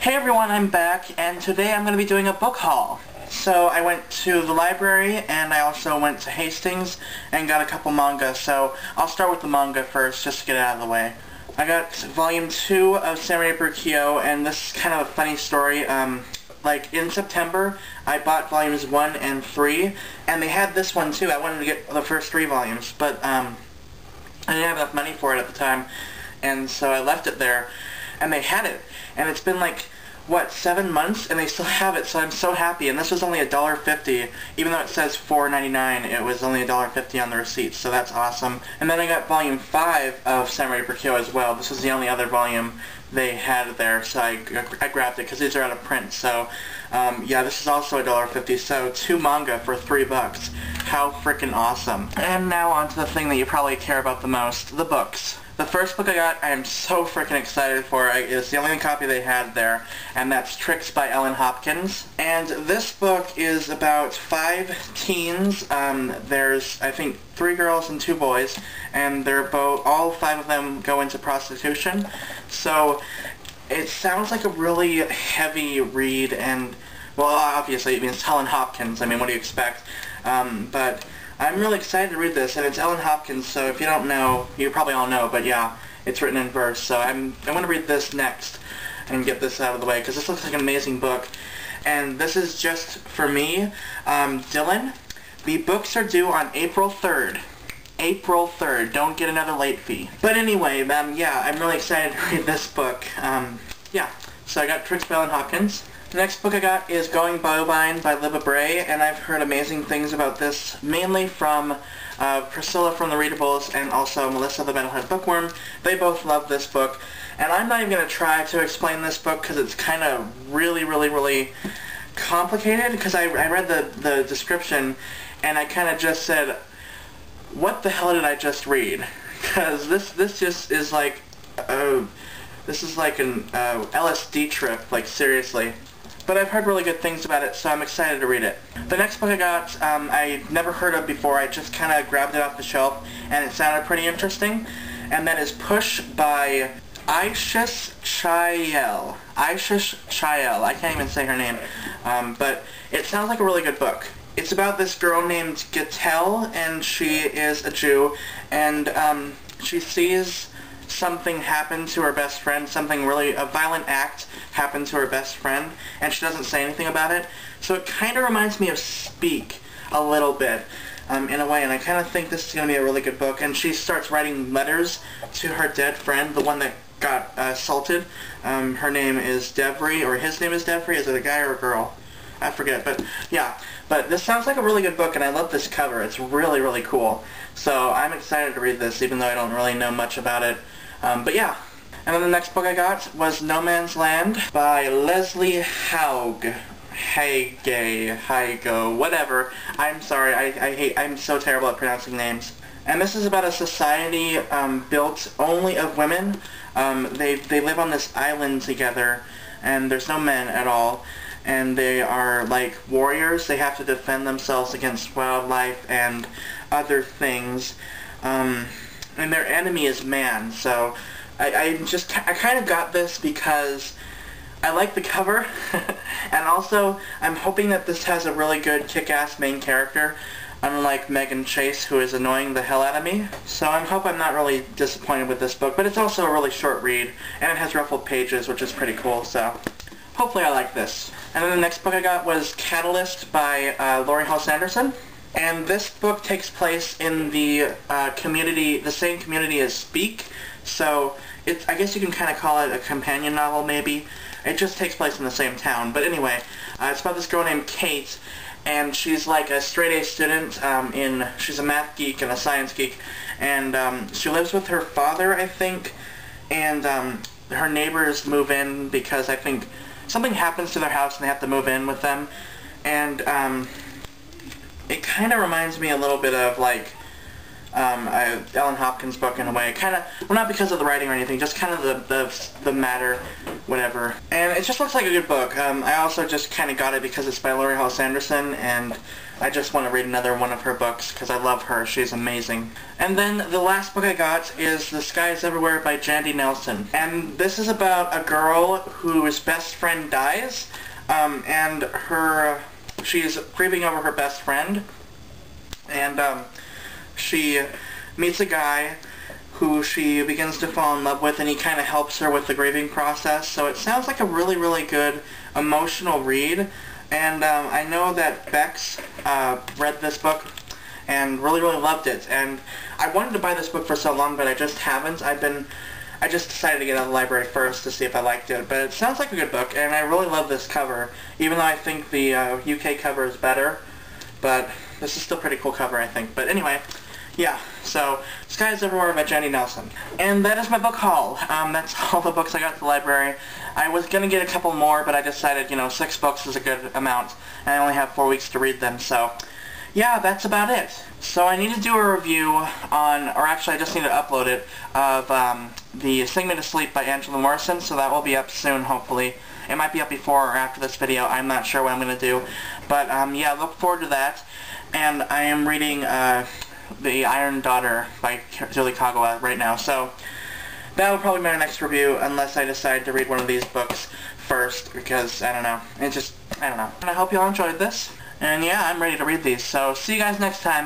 Hey everyone, I'm back, and today I'm going to be doing a book haul. So I went to the library, and I also went to Hastings, and got a couple manga, so I'll start with the manga first, just to get it out of the way. I got Volume 2 of Samurai Burkio, and this is kind of a funny story. Like, in September, I bought Volumes 1 and 3, and they had this one too. I wanted to get the first 3 volumes, but I didn't have enough money for it at the time, and so I left it there, and they had it. And it's been like, what, 7 months, and they still have it, so I'm so happy. And this was only $1.50, even though it says $4.99, it was only $1.50 on the receipt, so that's awesome. And then I got Volume 5 of Samurai Burkio as well. This was the only other volume they had there, so I grabbed it, because these are out of print, so yeah, this is also $1.50, so 2 manga for $3. How freaking awesome. And now on to the thing that you probably care about the most, the books. The first book I got, I am so freaking excited for. It's the only copy they had there, and that's Tricks by Ellen Hopkins. And this book is about 5 teens. There's, I think, 3 girls and 2 boys, and all 5 of them go into prostitution. So it sounds like a really heavy read, and, well, obviously, I mean, it's Ellen Hopkins. I mean, what do you expect? But I'm really excited to read this, and it's Ellen Hopkins, so if you don't know, you probably all know, but yeah, it's written in verse, so I'm going to read this next and get this out of the way, because this looks like an amazing book. And this is just for me, Dylan. The books are due on April 3rd. April 3rd. Don't get another late fee. But anyway, yeah, I'm really excited to read this book. Yeah, so I got Tricks by Ellen Hopkins. The next book I got is Going Bovine by Libba Bray, and I've heard amazing things about this, mainly from Priscilla from the Readables and also Melissa the Metalhead Bookworm. They both love this book, and I'm not even going to try to explain this book because it's kind of really complicated, because I read the description and I kind of just said, what the hell did I just read? Because this just is like, this is like an LSD trip, like seriously. But I've heard really good things about it, so I'm excited to read it. The next book I got, I never heard of before. I just kind of grabbed it off the shelf, and it sounded pretty interesting. And that is Push by Aishish Chayel. Aishish Chayel. I can't even say her name. But it sounds like a really good book. It's about this girl named Gatel, and she is a Jew, and she sees something happen to her best friend, a violent act happened to her best friend, and she doesn't say anything about it. So it kind of reminds me of Speak a little bit, in a way, and I kind of think this is going to be a really good book. And she starts writing letters to her dead friend, the one that got assaulted. Her name is Devry, or his name is Devry. Is it a guy or a girl? I forget, but yeah. But this sounds like a really good book, and I love this cover. It's really cool. So I'm excited to read this, even though I don't really know much about it. But yeah. And then the next book I got was No Man's Land by Leslie Haug. Haigo, whatever. I'm sorry, I'm so terrible at pronouncing names. And this is about a society built only of women. They live on this island together, and there's no men at all. And they are like warriors. They have to defend themselves against wildlife and other things. And their enemy is man. So I kind of got this because I like the cover. And also, I'm hoping that this has a really good kick-ass main character, unlike Megan Chase, who is annoying the hell out of me. So I hope I'm not really disappointed with this book. But it's also a really short read, and it has ruffled pages, which is pretty cool. So hopefully I like this. And then the next book I got was Catalyst by Laurie Halse Anderson. And this book takes place in the the same community as Speak. So I guess you can kind of call it a companion novel, maybe. It just takes place in the same town. But anyway, it's about this girl named Kate, and she's like a straight-A student. She's a math geek and a science geek, and she lives with her father, I think, and her neighbors move in because I think something happens to their house and they have to move in with them. And it kind of reminds me a little bit of like Ellen Hopkins book in a way. Kind of, well, not because of the writing or anything, just kind of the matter, whatever. And it just looks like a good book. I also just kind of got it because it's by Laurie Halse Anderson, and I just want to read another one of her books because I love her. She's amazing. And then the last book I got is The Sky is Everywhere by Jandy Nelson. And this is about a girl whose best friend dies, and she's grieving over her best friend, and she meets a guy who she begins to fall in love with, and he kind of helps her with the grieving process. So it sounds like a really, really good emotional read. And I know that Bex read this book and really, really loved it. And I wanted to buy this book for so long, but I just haven't. I just decided to get out of the library first to see if I liked it. But it sounds like a good book, and I really love this cover, even though I think the UK cover is better. But this is still a pretty cool cover, I think. But anyway, yeah, so Sky is Everywhere by Jandy Nelson. And that is my book haul. That's all the books I got at the library. I was going to get a couple more, but I decided, 6 books is a good amount, and I only have 4 weeks to read them, so yeah, that's about it. So I need to do a review on, or actually I just need to upload it, of the Sing Me to Sleep by Angela Morrison, so that will be up soon, hopefully. It might be up before or after this video. I'm not sure what I'm going to do. But yeah, look forward to that. And I am reading The Iron Daughter by Julie Kagawa right now. So that will probably be my next review unless I decide to read one of these books first, because, I don't know. I don't know. And I hope you all enjoyed this. And yeah, I'm ready to read these. So see you guys next time.